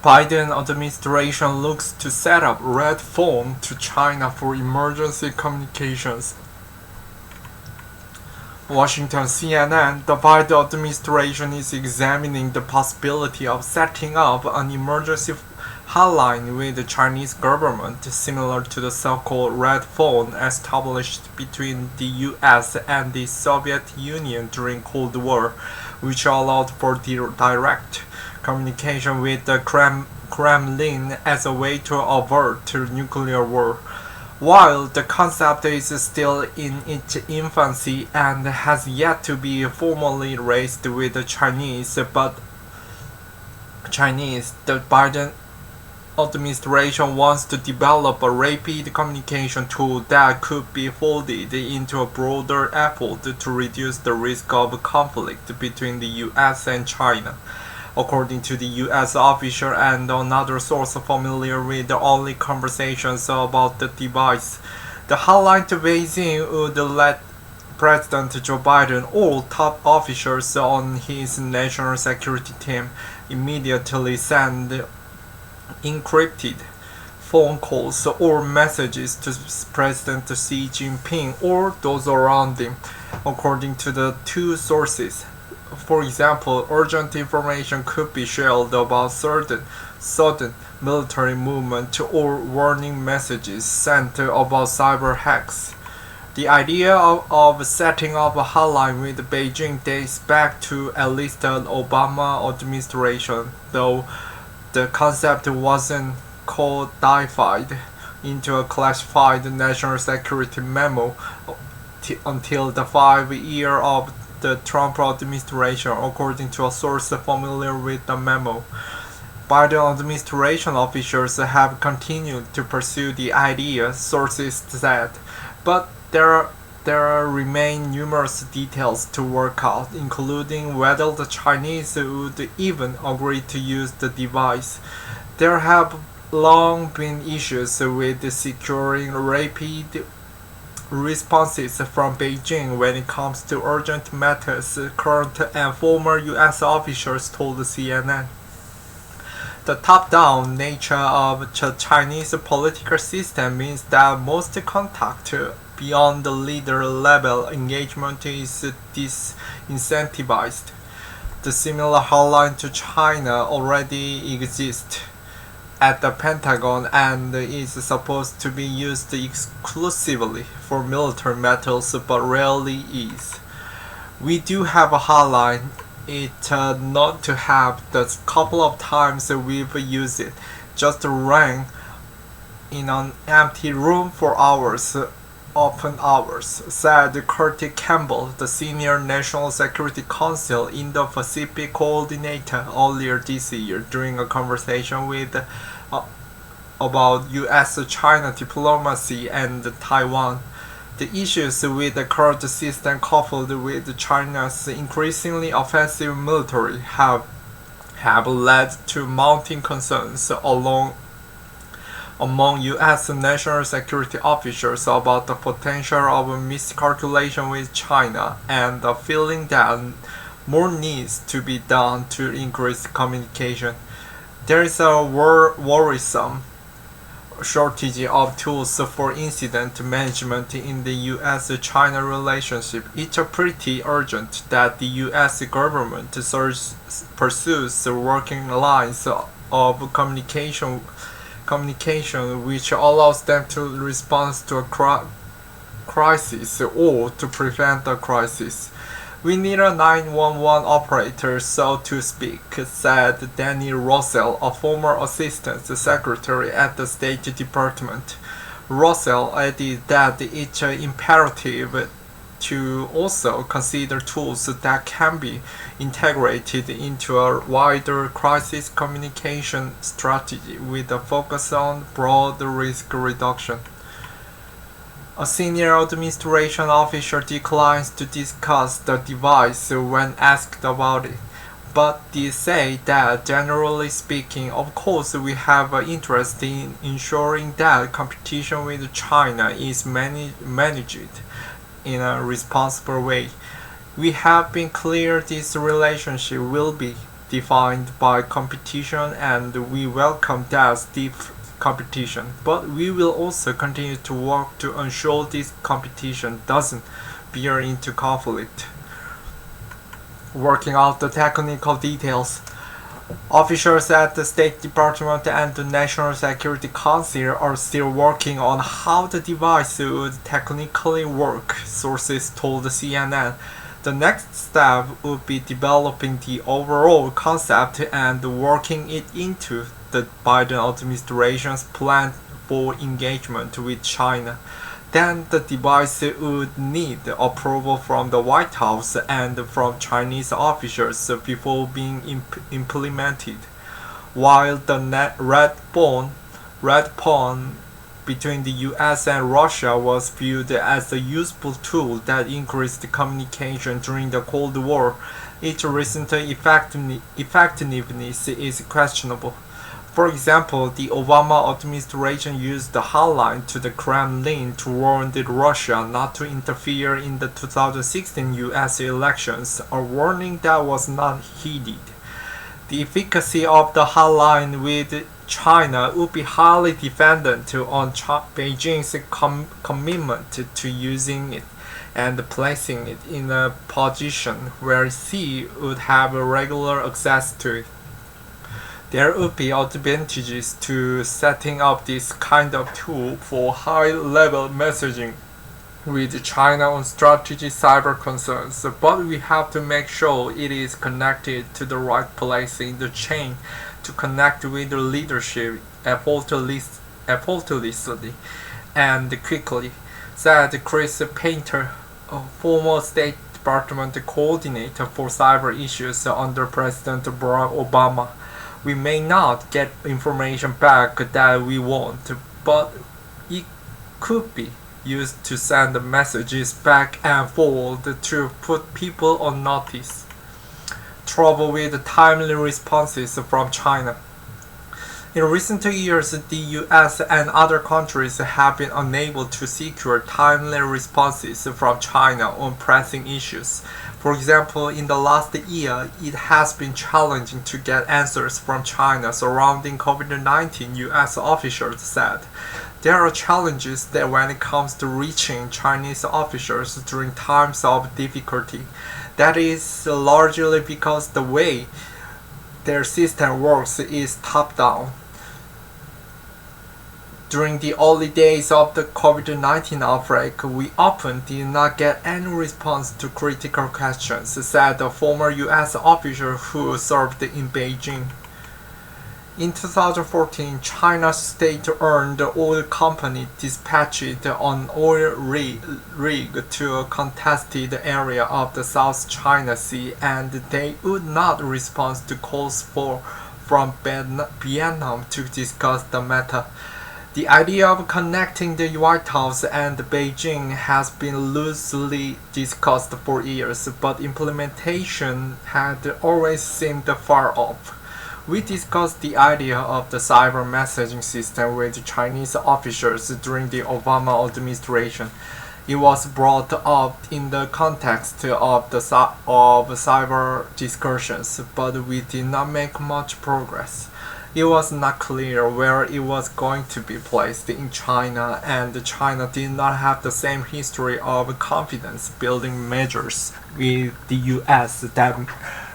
Biden administration looks to set up red phone to China for emergency communications. Washington CNN, the Biden administration is examining the possibility of setting up an emergency hotline with the Chinese government similar to the so-called red phone established between the US and the Soviet Union during Cold War, which allowed for direct communication with the Kremlin as a way to avert nuclear war. While the concept is still in its infancy and has yet to be formally raised with the Chinese, the Biden administration wants to develop a rapid communication tool that could be folded into a broader effort to reduce the risk of conflict between the US and China. According to the US official and another source familiar with the early conversations about the device, the hotline to Beijing would let President Joe Biden or top officials on his national security team immediately send encrypted phone calls or messages to President Xi Jinping or those around him, according to the two sources. For example, urgent information could be shared about sudden military movement or warning messages sent about cyber hacks. The idea of setting up a hotline with Beijing dates back to at least the Obama administration, though the concept wasn't codified into a classified national security memo until the 5 year of the Trump administration, according to a source familiar with the memo. Biden administration officials have continued to pursue the idea, sources said, but there remain numerous details to work out, including whether the Chinese would even agree to use the device. There have long been issues with securing rapid responses from Beijing when it comes to urgent matters, current and former US officials told CNN. The top-down nature of the Chinese political system means that most contact beyond the leader-level engagement is disincentivized. The similar hotline to China already exists at the Pentagon and is supposed to be used exclusively for military matters but rarely is. We do have a hotline. It not to have the couple of times we've used it, just rang in an empty room for hours, open hours, said Curtis Campbell, the senior National Security Council Indo-Pacific coordinator, earlier this year during a conversation with about US-China diplomacy and Taiwan. The issues with the current system coupled with China's increasingly offensive military have led to mounting concerns among US national security officials about the potential of miscalculation with China and the feeling that more needs to be done to increase communication. There is a worrisome shortage of tools for incident management in the US-China relationship. It's pretty urgent that the US government pursues working lines of communication which allows them to respond to a crisis or to prevent a crisis. We need a 911 operator, so to speak, said Danny Russell, a former assistant secretary at the State Department. Russell added that it's imperative to also consider tools that can be integrated into a wider crisis communication strategy with a focus on broad risk reduction. A senior administration official declines to discuss the device when asked about it, but did say that generally speaking, of course, we have an interest in ensuring that competition with China is managed in a responsible way. We have been clear this relationship will be defined by competition, and we welcome that stiff competition. But we will also continue to work to ensure this competition doesn't veer into conflict. Working out the technical details. Officials at the State Department and the National Security Council are still working on how the device would technically work, sources told CNN. The next step would be developing the overall concept and working it into the Biden administration's plan for engagement with China. Then the device would need approval from the White House and from Chinese officials before being implemented. While the red pawn between the US and Russia was viewed as a useful tool that increased communication during the Cold War, its recent effectiveness is questionable. For example, the Obama administration used the hotline to the Kremlin to warn Russia not to interfere in the 2016 US elections, a warning that was not heeded. The efficacy of the hotline with China would be highly dependent on Beijing's commitment to using it and placing it in a position where Xi would have regular access to it. There would be advantages to setting up this kind of tool for high-level messaging with China on strategic cyber concerns, but we have to make sure it is connected to the right place in the chain to connect with the leadership effortlessly and quickly, said Chris Painter, a former State Department coordinator for cyber issues under President Barack Obama. We may not get information back that we want, but it could be used to send messages back and forth to put people on notice. Trouble with timely responses from China. In recent years, the US and other countries have been unable to secure timely responses from China on pressing issues. For example, in the last year, it has been challenging to get answers from China surrounding COVID-19, US officials said. There are challenges that when it comes to reaching Chinese officials during times of difficulty. That is largely because the way their system works is top-down. During the early days of the COVID-19 outbreak, we often did not get any response to critical questions, said a former US official who served in Beijing. In 2014, China's state-owned oil company dispatched an oil rig to a contested area of the South China Sea, and they would not respond to calls from Vietnam to discuss the matter. The idea of connecting the White House and Beijing has been loosely discussed for years, but implementation had always seemed far off. We discussed the idea of the cyber messaging system with Chinese officials during the Obama administration. It was brought up in the context of cyber discussions, but we did not make much progress. It was not clear where it was going to be placed in China, and China did not have the same history of confidence building measures with the US that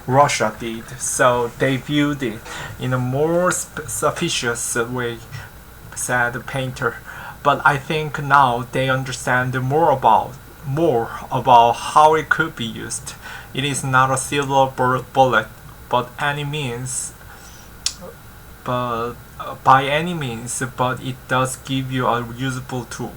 Russia did, so they viewed it in a more suspicious way, said Painter. But I think now they understand more about how it could be used. It is not a silver bullet, by any means, but it does give you a usable tool.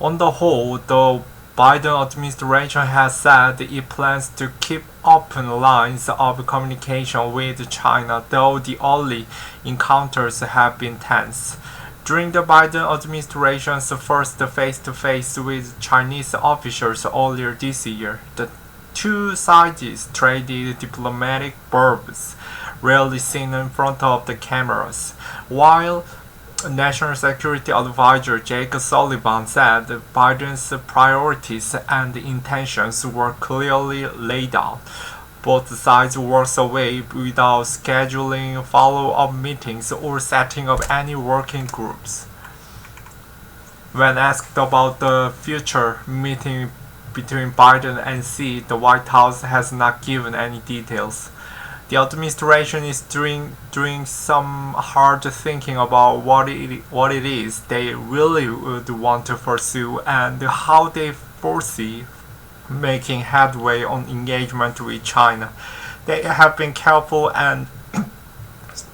On the whole, the Biden administration has said it plans to keep open lines of communication with China, though the early encounters have been tense. During the Biden administration's first face-to-face with Chinese officials earlier this year, the two sides traded diplomatic verbs, rarely seen in front of the cameras, while National Security Advisor Jake Sullivan said Biden's priorities and intentions were clearly laid out. Both sides work away without scheduling follow-up meetings or setting up any working groups. When asked about the future meeting between Biden and Xi, the White House has not given any details. The administration is doing some hard thinking about what it is they really would want to pursue and how they foresee making headway on engagement with China. They have been careful and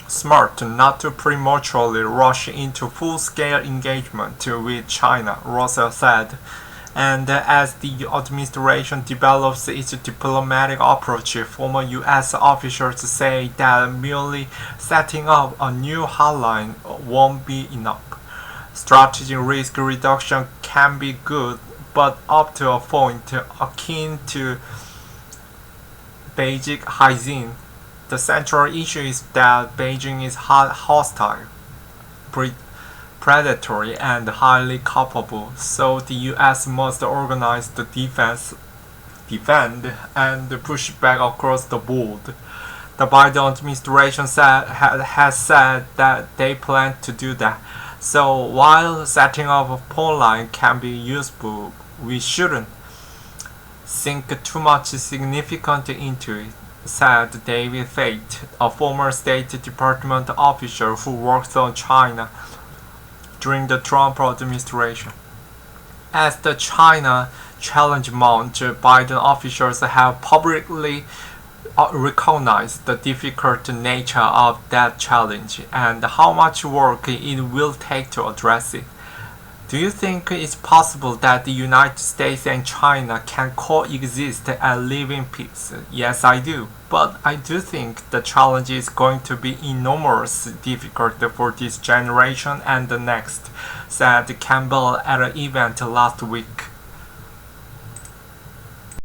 smart not to prematurely rush into full-scale engagement with China, Russell said. And as the administration develops its diplomatic approach, former U.S. officials say that merely setting up a new hotline won't be enough. Strategic risk reduction can be good, but up to a point akin to Beijing hygiene. The central issue is that Beijing is hostile, predatory, and highly culpable, so the U.S. must organize the defend, and push back across the board. The Biden administration has said that they plan to do that. So while setting up a phone line can be useful, we shouldn't sink too much significance into it, said David Fate, a former State Department official who worked on China during the Trump administration. As the China challenge mounts, Biden officials have publicly recognized the difficult nature of that challenge and how much work it will take to address it. Do you think it's possible that the United States and China can coexist and live in peace? Yes, I do. But I do think the challenge is going to be enormously difficult for this generation and the next, said Campbell at an event last week.